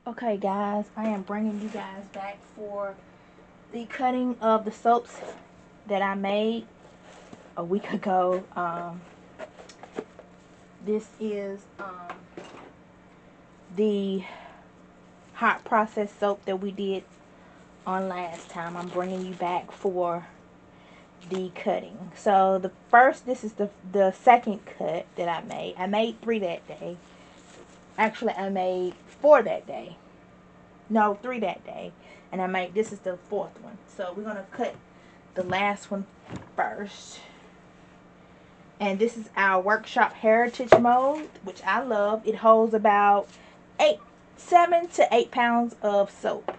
Okay guys, I am bringing you guys back for the cutting of the soaps that I made a week ago. This is the hot process soap that we did on last time. I'm bringing you back for the cutting. So this is the second cut that I made. I made 3 that day. Actually, I made 4 that day. No, 3 that day. And this is the 4th one. So we're going to cut the last one first. And this is our Workshop Heritage mold, which I love. It holds about 7 to 8 pounds of soap.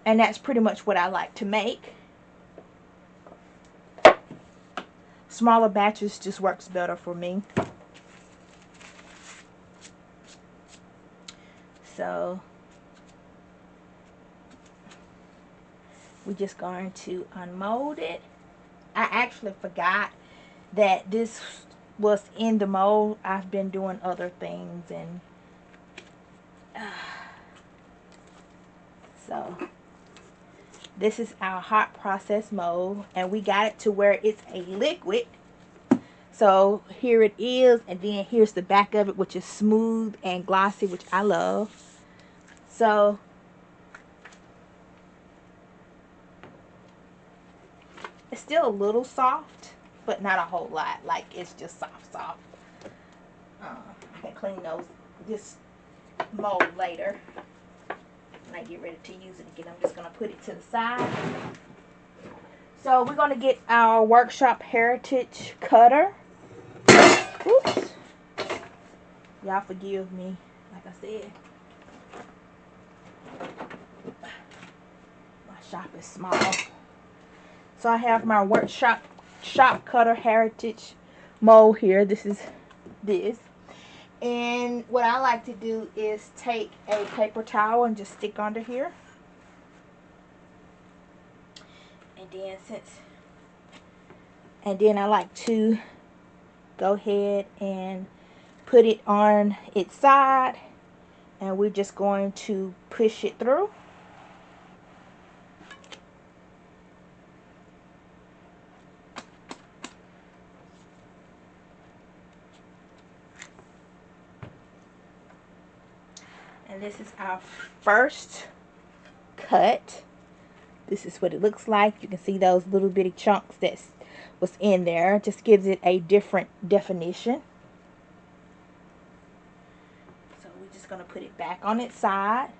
And that's pretty much what I like to make. Smaller batches just works better for me. So we're just going to unmold it. I actually forgot that this was in the mold. I've been doing other things, and so this is our hot process mold, and we got it to where it's a liquid. So here it is, and then here's the back of it, which is smooth and glossy, which I love. So it's still a little soft, but not a whole lot. Like, it's just soft. I can clean this mold later when I get ready to use it again. I'm just going to put it to the side. So we're going to get our Workshop Heritage cutter. Oops. Y'all forgive me, like I said. My shop is small. So I have my Workshop Cutter Heritage mold here. This is this. And what I like to do is take a paper towel and just stick under here. And then I like to go ahead and put it on its side, and we're just going to push it through. And this is our first cut. This is what it looks like. You can see those little bitty chunks that was in there. It just gives it a different definition. So we're just going to put it back on its side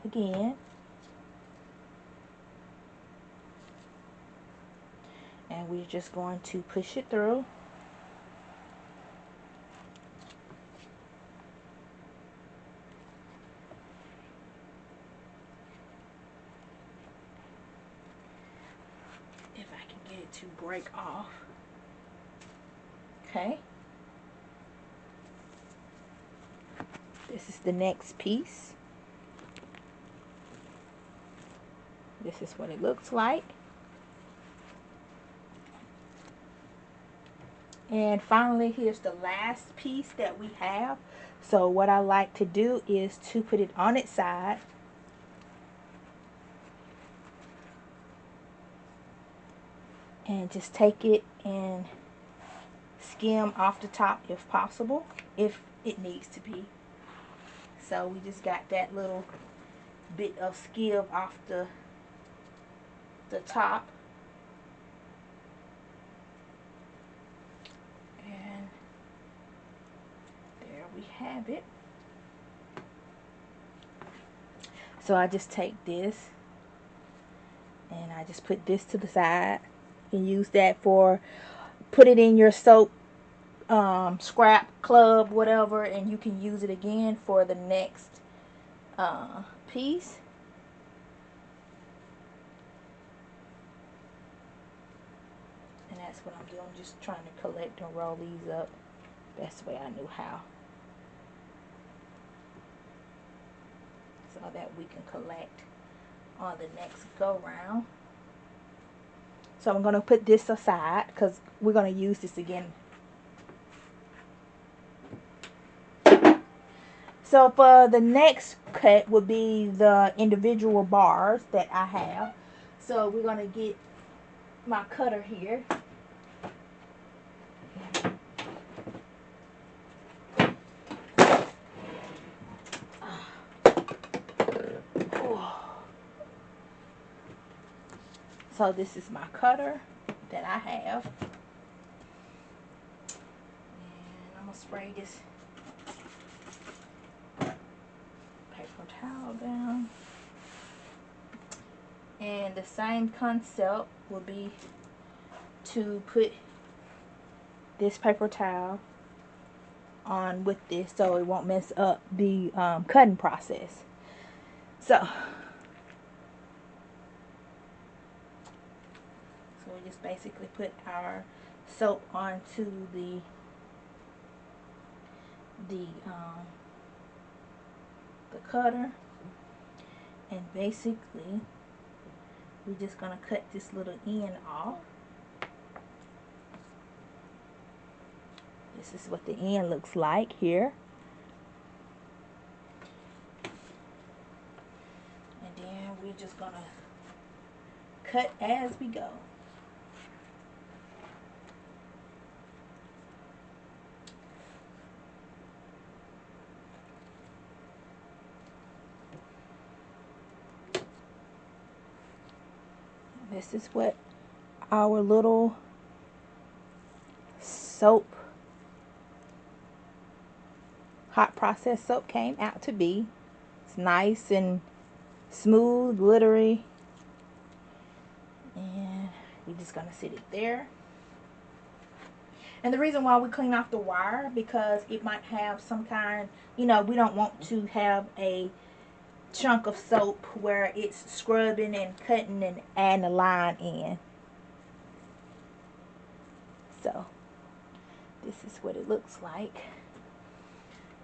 again. And we're just going to push it through. If I can get it to break off. Okay. This is the next piece. This is what it looks like. And finally, here's the last piece that we have. So what I like to do is to put it on its side. And just take it and skim off the top if possible, if it needs to be. So we just got that little bit of skim off the top. And there we have it. So I just take this and I just put this to the side. You can use that for, put it in your soap scrap club, whatever, and you can use it again for the next piece. And that's what I'm doing. I'm just trying to collect and roll these up best way I knew how, so that we can collect on the next go round. So I'm going to put this aside because we're going to use this again. So for the next cut would be the individual bars that I have. So we're going to get my cutter here. So this is my cutter that I have. And I'm going to spray this paper towel down. And the same concept will be to put this paper towel on with this so it won't mess up the cutting process. So we just basically put our soap onto the cutter, and basically we're just gonna cut this little end off. This is what the end looks like here. And then we're just gonna cut as we go. This is what our little soap, hot process soap, came out to be. It's nice and smooth, glittery, and we're just gonna sit it there. And the reason why we clean off the wire, because it might have some kind, you know, we don't want to have a chunk of soap where it's scrubbing and cutting and adding a line in. So this is what it looks like.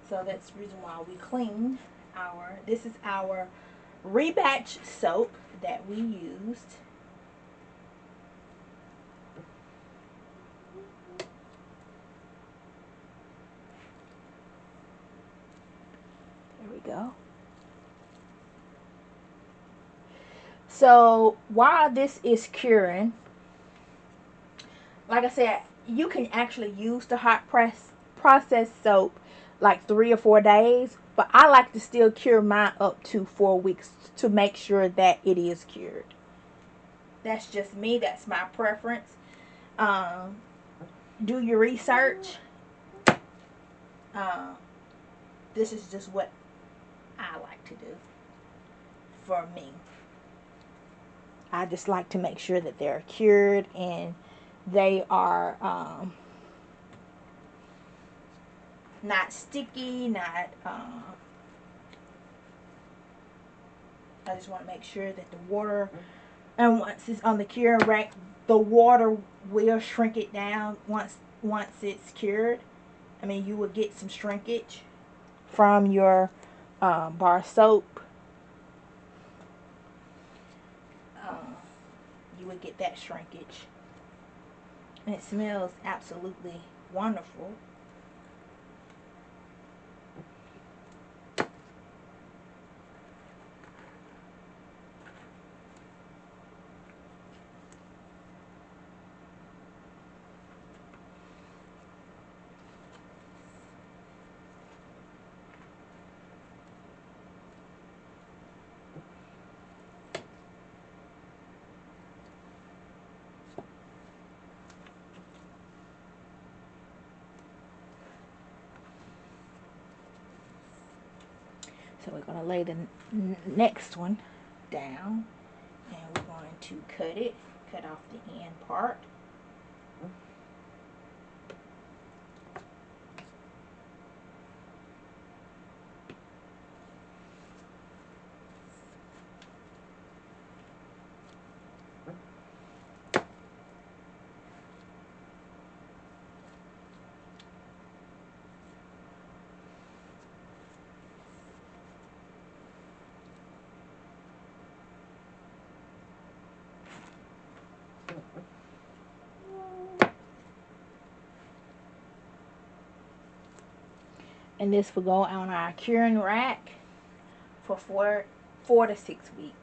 So that's the reason why we clean our, this is our Rebatch soap that we used. There we go. So while this is curing, like I said, you can actually use the hot process soap like 3 or 4 days, but I like to still cure mine up to 4 weeks to make sure that it is cured. That's just me. That's my preference. Do your research. This is just what I like to do for me. I just like to make sure that they're cured and they are not sticky, not I just want to make sure that the water, and once it's on the curing rack, the water will shrink it down once it's cured. I mean, you will get some shrinkage from your bar soap. You would get that shrinkage, and it smells absolutely wonderful. So we're going to lay the next one down, and we're going to cut off the end part. And this will go on our curing rack for 4 to 6 weeks.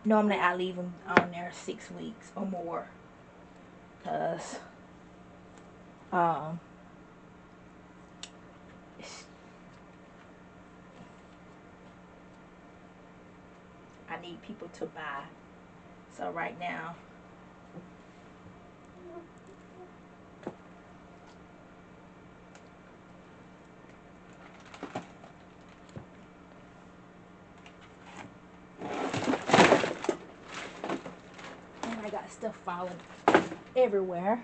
Normally I leave them on there 6 weeks or more, because I need people to buy. So right now, and I got stuff falling everywhere.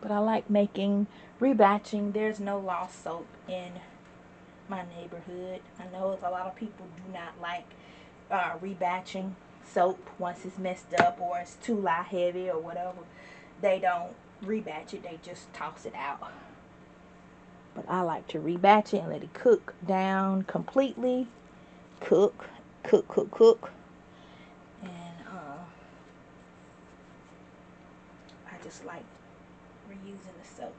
But I like making rebatching. There's no lost soap in my neighborhood. I know a lot of people do not like rebatching soap once it's messed up or it's too lye heavy or whatever. They don't rebatch it. They just toss it out. But I like to rebatch it and let it cook down completely. Cook. And I just like reusing the soap.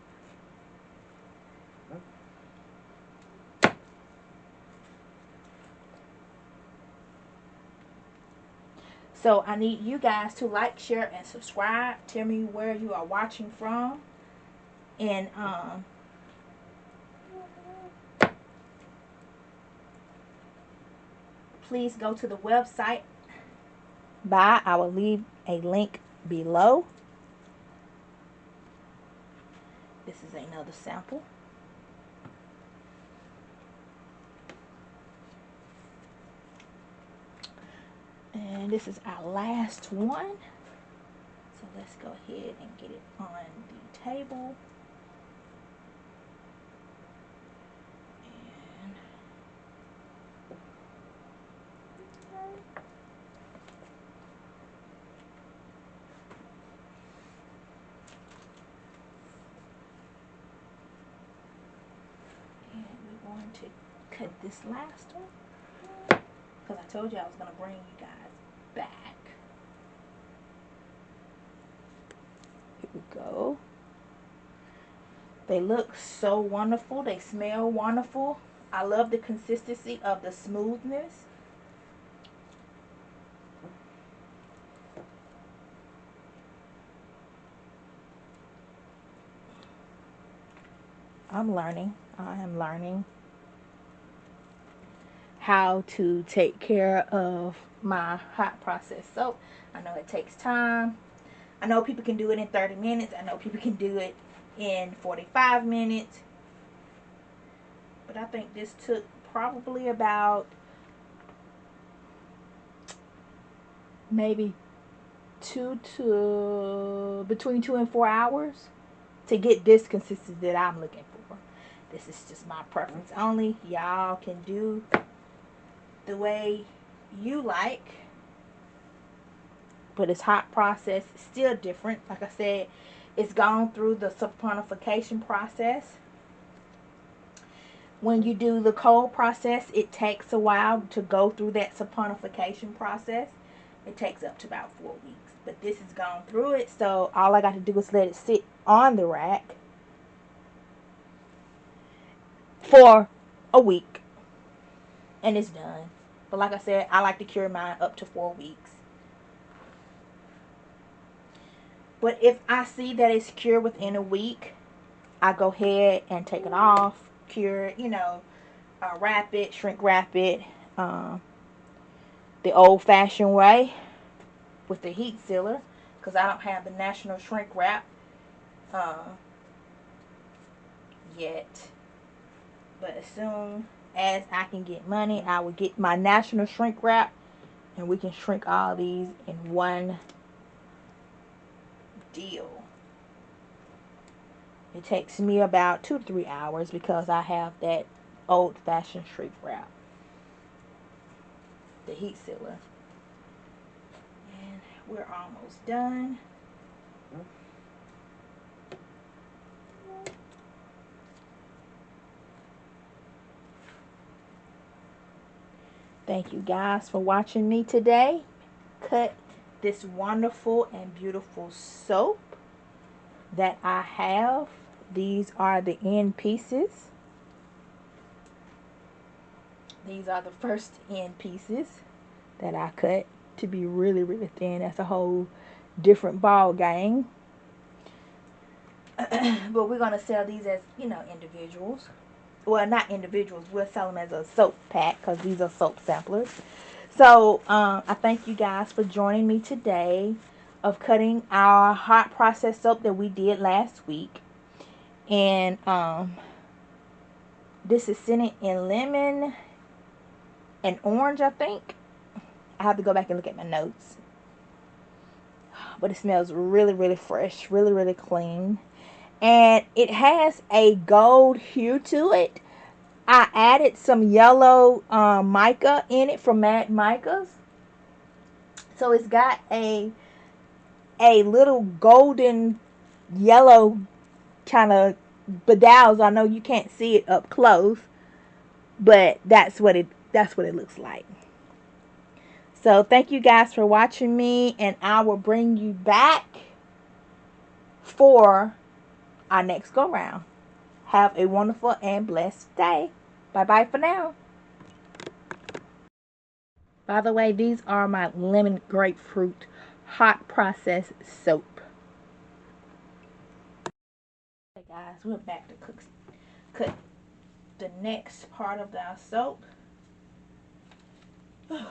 So I need you guys to like, share, and subscribe. Tell me where you are watching from. And please go to the website. I will leave a link below. This is another sample. And this is our last one. So let's go ahead and get it on the table. And we're going to cut this last one, because I told you I was going to bring you guys back. Here we go. They look so wonderful. They smell wonderful. I love the consistency of the smoothness. I am learning how to take care of my hot process soap. I know it takes time. I know people can do it in 30 minutes. I know people can do it in 45 minutes. But I think this took probably about maybe between 2 and 4 hours to get this consistency that I'm looking for. This is just my preference only. Y'all can do the way you like. But it's hot process, still different. Like I said, it's gone through the saponification process. When you do the cold process, it takes a while to go through that saponification process. It takes up to about 4 weeks. But this has gone through it, so all I got to do is let it sit on the rack for a week. And it's done. But like I said, I like to cure mine up to 4 weeks. But if I see that it's cured within a week, I go ahead and take it off, cure it, wrap it, shrink wrap it, the old-fashioned way with the heat sealer, because I don't have the national shrink wrap yet. But as soon as I can get money, I will get my national shrink wrap, and we can shrink all these in one deal. It takes me about 2 to 3 hours because I have that old-fashioned shrink wrap, the heat sealer. And we're almost done. Thank you guys for watching me today cut this wonderful and beautiful soap that I have. These are the end pieces. These are the first end pieces that I cut to be really, really thin. That's a whole different ball game. But we're going to sell these as, you know, individuals. Well, not individuals. We'll sell them as a soap pack because these are soap samplers. So, I thank you guys for joining me today of cutting our hot process soap that we did last week. And, this is scented in lemon and orange, I think. I have to go back and look at my notes. But it smells really, really fresh. Really, really clean. And it has a gold hue to it. I added some yellow mica in it from Mad Micas. So it's got a little golden yellow kind of bedazzle. I know you can't see it up close, but that's what it looks like. So thank you guys for watching me, and I will bring you back for our next go round. Have a wonderful and blessed day. Bye bye for now. By the way, these are my lemon grapefruit hot process soap. Hey guys, we're back to cut the next part of our soap. We're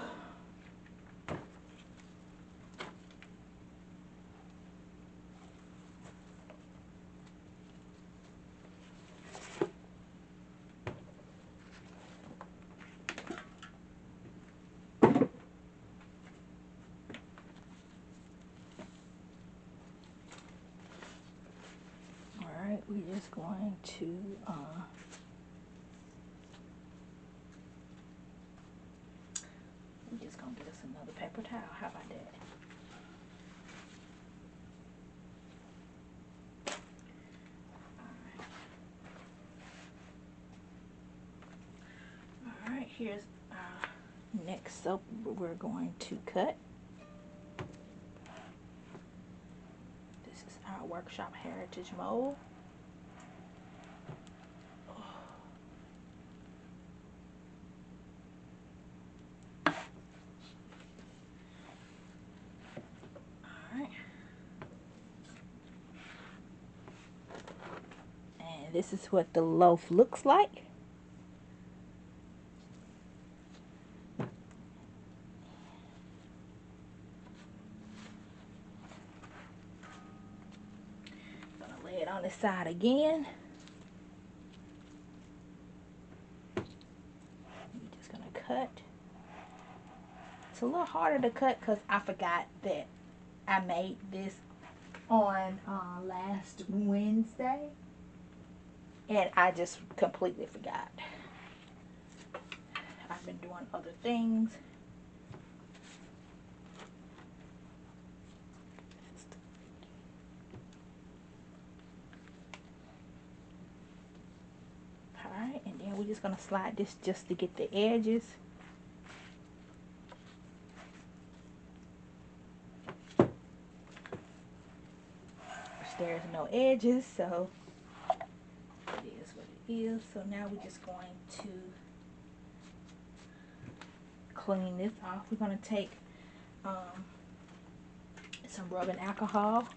just going to get us another paper towel. How about that? All right, here's our next soap we're going to cut. This is our Workshop Heritage mold. This is what the loaf looks like. Gonna lay it on the side again. We're just gonna cut. It's a little harder to cut because I forgot that I made this on last Wednesday. And I just completely forgot. I've been doing other things. Alright, and then we're just going to slide this just to get the edges. There's no edges, so it is what it is. So now we're just going to clean this off. We're going to take some rubbing alcohol,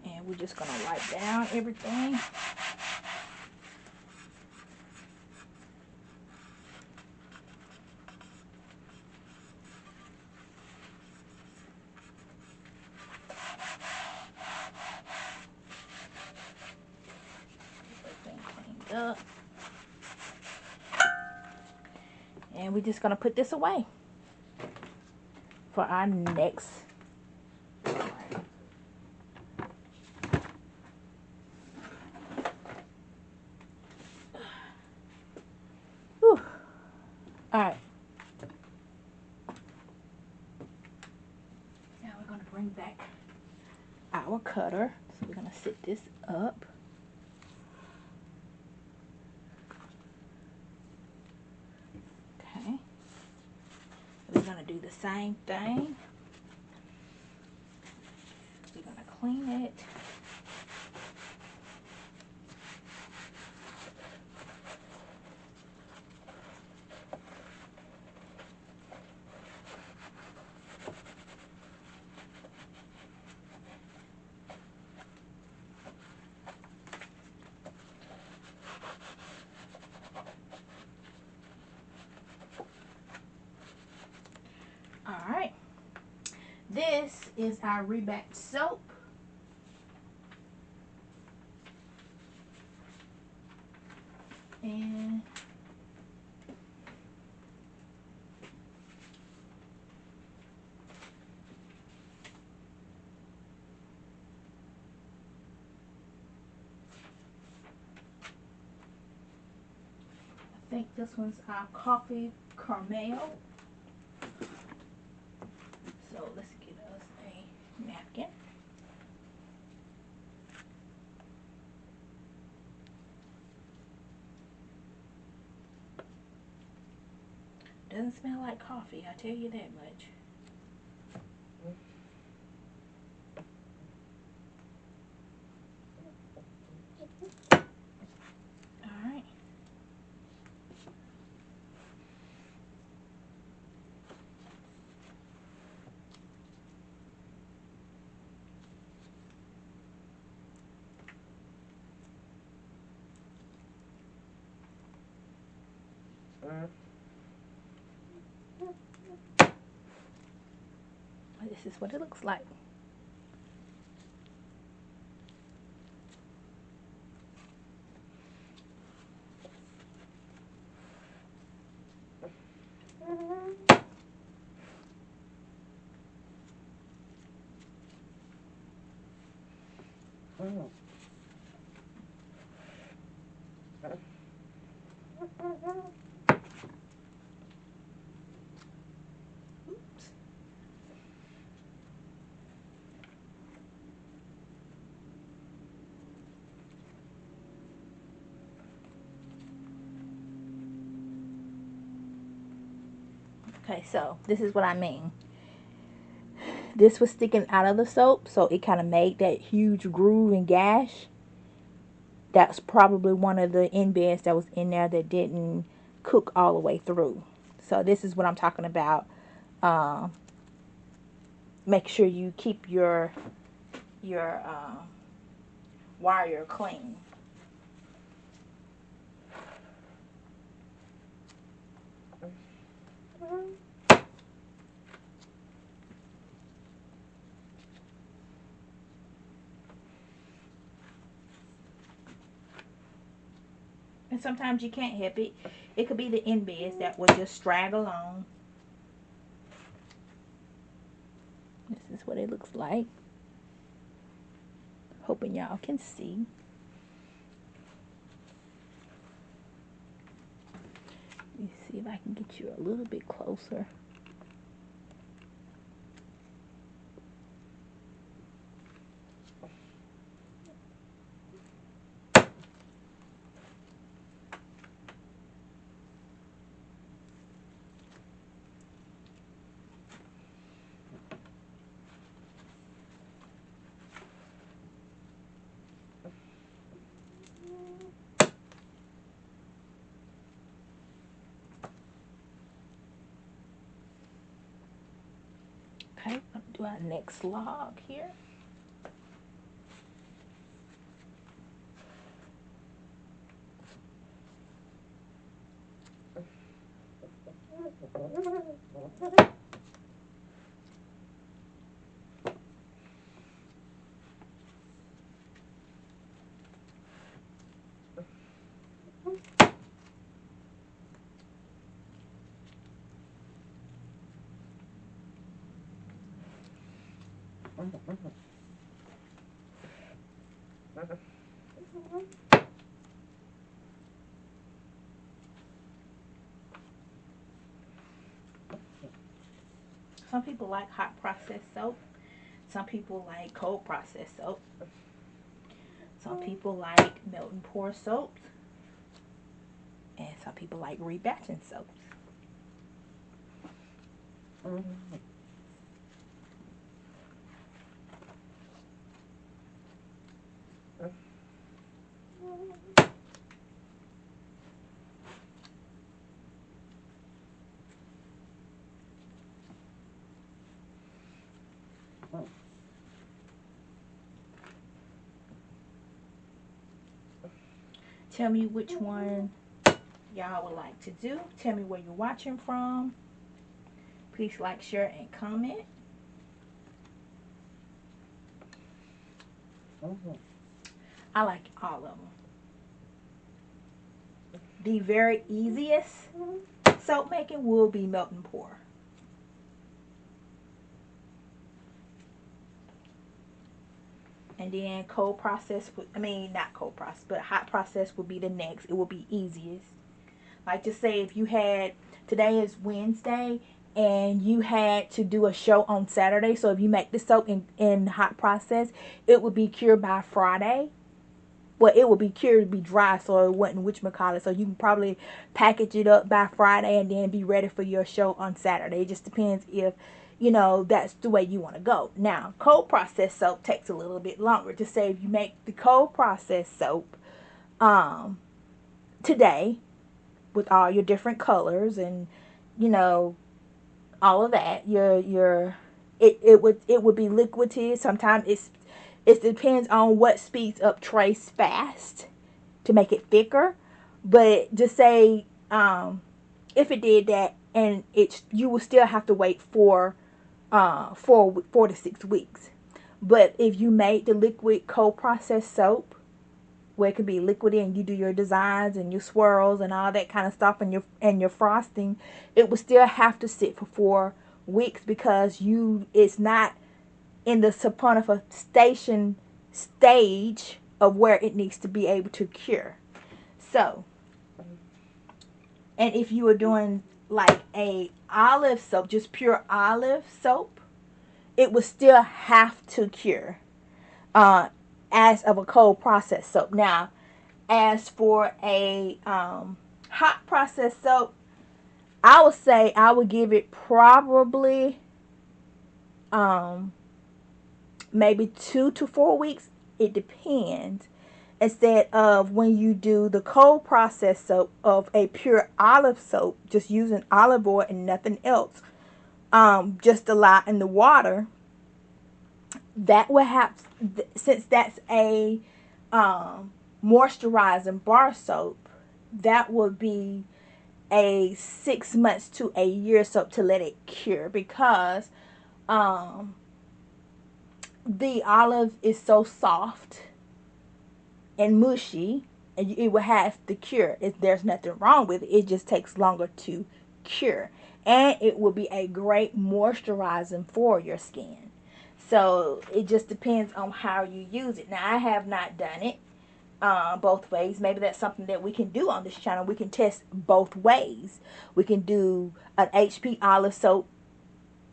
and we're just going to wipe down everything. Everything cleaned up. And we're just going to put this away for our next. Whew. All right. Now we're going to bring back our cutter. So we're going to sit this up. do the same thing. We're going to clean it. Alright, this is our Rebatch soap. And I think this one's our coffee caramel. So let's get us a napkin. Doesn't smell like coffee, I tell you that much. Alright. This is what it looks like. Oops. Okay, so this is what I mean. This was sticking out of the soap, so it kind of made that huge groove and gash. That's probably one of the embeds that was in there that didn't cook all the way through. So this is what I'm talking about. Make sure you keep your wire clean. And sometimes you can't help it. It could be the embeds that will just drag along. This is what it looks like. Hoping y'all can see. Let me see if I can get you a little bit closer. Okay, I'm going to do our next log here. Some people like hot processed soap. Some people like cold processed soap. Some people like melt and pour soaps. And some people like rebatching soaps. Tell me which one y'all would like to do. Tell me where you're watching from. Please like, share, and comment. I like all of them. The very easiest soap making will be melt and pour. And then cold process, not cold process, but hot process would be the next. It will be easiest. Like to say if you had, today is Wednesday, and you had to do a show on Saturday. So if you make the soap in hot process, it would be cured by Friday. Well, it would be cured to be dry, so it wouldn't whatchamacallit. So you can probably package it up by Friday and then be ready for your show on Saturday. It just depends if, that's the way you want to go. Now, cold process soap takes a little bit longer. To say if you make the cold process soap today with all your different colors and, all of that, it would be liquidy. Sometimes it depends on what speeds up trace fast to make it thicker. But just say if it did that, and you will still have to wait for 4 to 6 weeks. But if you made the liquid cold process soap, where it could be liquidy and you do your designs and your swirls and all that kind of stuff and your frosting, it will still have to sit for 4 weeks because it's not in the saponification stage of where it needs to be able to cure. So, and if you were doing like a olive soap, just pure olive soap, it would still have to cure as of a cold process soap. Now, as for a hot process soap, I would say I would give it probably maybe 2 to 4 weeks. It depends. Instead of when you do the cold process soap of a pure olive soap, just using olive oil and nothing else, just a lot in the water, that will have, since that's a moisturizing bar soap, that would be a 6 months to a year soap to let it cure, because the olive is so soft and mushy, and it will have to cure. There's nothing wrong with it. It just takes longer to cure, and it will be a great moisturizing for your skin. So it just depends on how you use it. Now, I have not done it both ways. Maybe that's something that we can do on this channel. We can test both ways. We can do an HP olive soap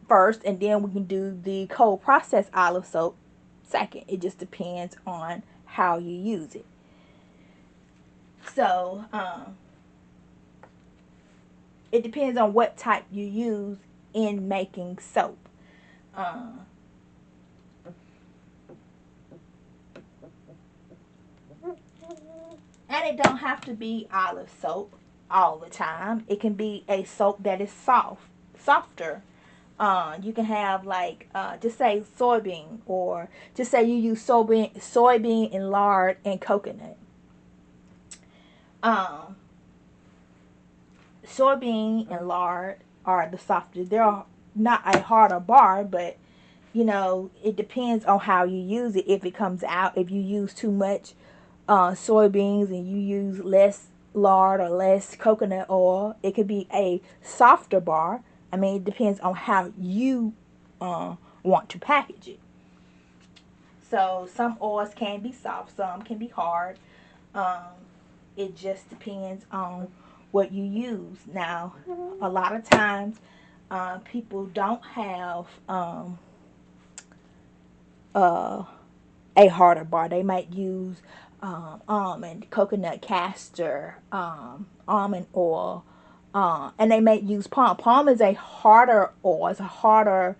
first, and then we can do the cold process olive soap second. It just depends on how you use it. So it depends on what type you use in making soap. And it don't have to be olive soap all the time. It can be a soap that is softer. You can have like just say soybean, or just say you use soybean and lard and coconut. Soybean and lard are the softest. They're not a harder bar, but it depends on how you use it. If it comes out, if you use too much soybeans and you use less lard or less coconut oil, it could be a softer bar. It depends on how you want to package it. So some oils can be soft, some can be hard. It just depends on what you use. Now, a lot of times people don't have a harder bar. They might use almond, coconut castor, almond oil, And they may use palm. Palm is a harder oil. It's a harder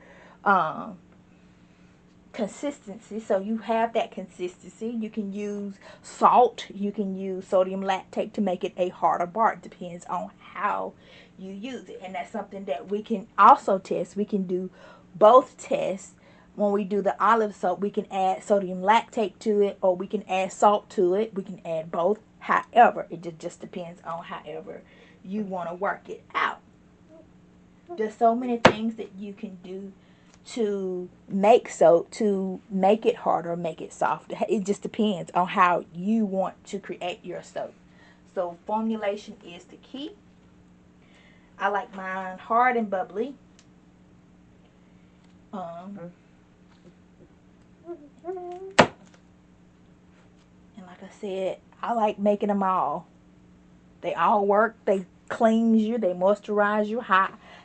consistency. So you have that consistency. You can use salt. You can use sodium lactate to make it a harder bar. It depends on how you use it. And that's something that we can also test. We can do both tests. When we do the olive soap, we can add sodium lactate to it, or we can add salt to it. We can add both. However, it just depends on however you want to work it out. There's so many things that you can do to make soap, to make it harder, make it softer. It just depends on how you want to create your soap. So formulation is the key. I like mine hard and bubbly. And like I said, I like making them all. They all work. They cleanse you. They moisturize you.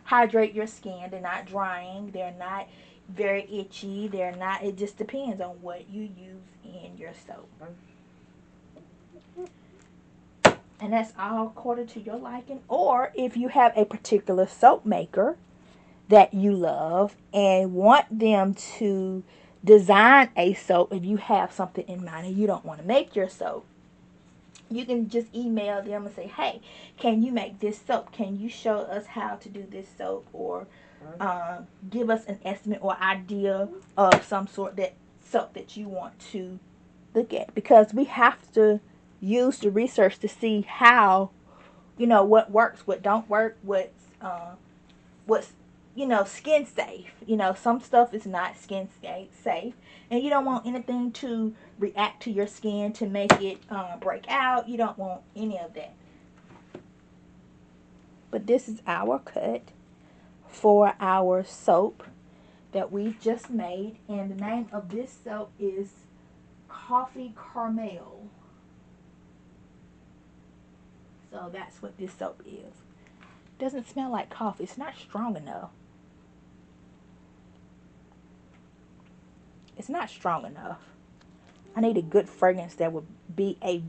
Hydrate your skin. They're not drying. They're not very itchy. They're not. It just depends on what you use in your soap. And that's all according to your liking. Or if you have a particular soap maker that you love and want them to design a soap, if you have something in mind and you don't want to make your soap, you can just email them and say, hey, can you make this soap? Can you show us how to do this soap? Or give us an estimate or idea of some sort that soap that you want to look at. Because we have to use the research to see how, what works, what don't work, what's skin safe. Some stuff is not skin safe. And you don't want anything to react to your skin to make it break out. You don't want any of that. But this is our cut for our soap that we just made. And the name of this soap is Coffee Caramel. So that's what this soap is. Doesn't smell like coffee. It's not strong enough. It's not strong enough. I need a good fragrance that would be a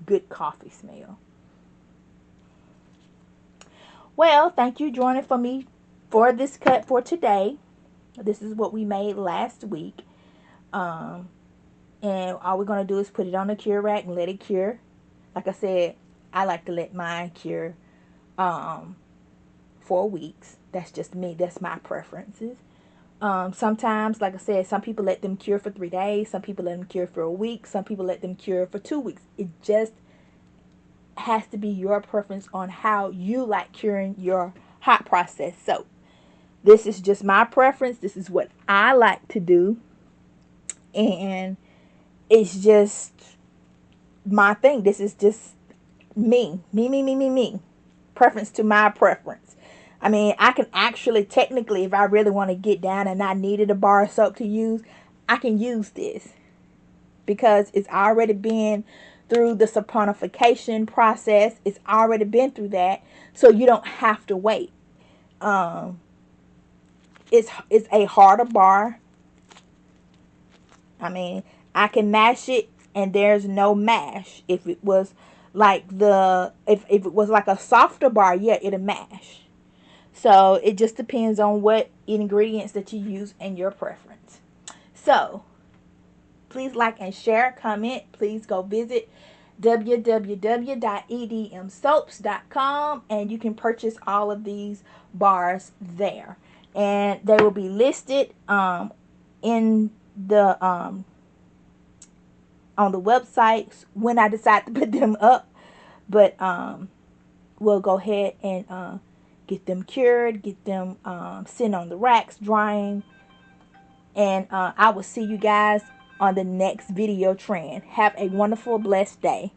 good coffee smell. Well, thank you joining for me for this cut for today. This is what we made last week. And all we're going to do is put it on the cure rack and let it cure. Like I said, I like to let mine cure 4 weeks. That's just me. That's my preferences. Sometimes, like I said, some people let them cure for 3 days. Some people let them cure for a week. Some people let them cure for 2 weeks. It just has to be your preference on how you like curing your hot process soap. This is just my preference. This is what I like to do. And it's just my thing. This is just me. Me. Preference to my preference. I mean, I can actually, technically, if I really want to get down and I needed a bar of soap to use, I can use this. Because it's already been through the saponification process. It's already been through that. So you don't have to wait. It's a harder bar. I mean, I can mash it and there's no mash. If it was like if it was like a softer bar, yeah, it'll mash. So it just depends on what ingredients that you use and your preference. So please like and share, comment. Please go visit www.edmsoaps.com and you can purchase all of these bars there. And they will be listed in the on the websites when I decide to put them up. But we'll go ahead and get them cured, get them sitting on the racks, drying. And I will see you guys on the next video trend. Have a wonderful, blessed day.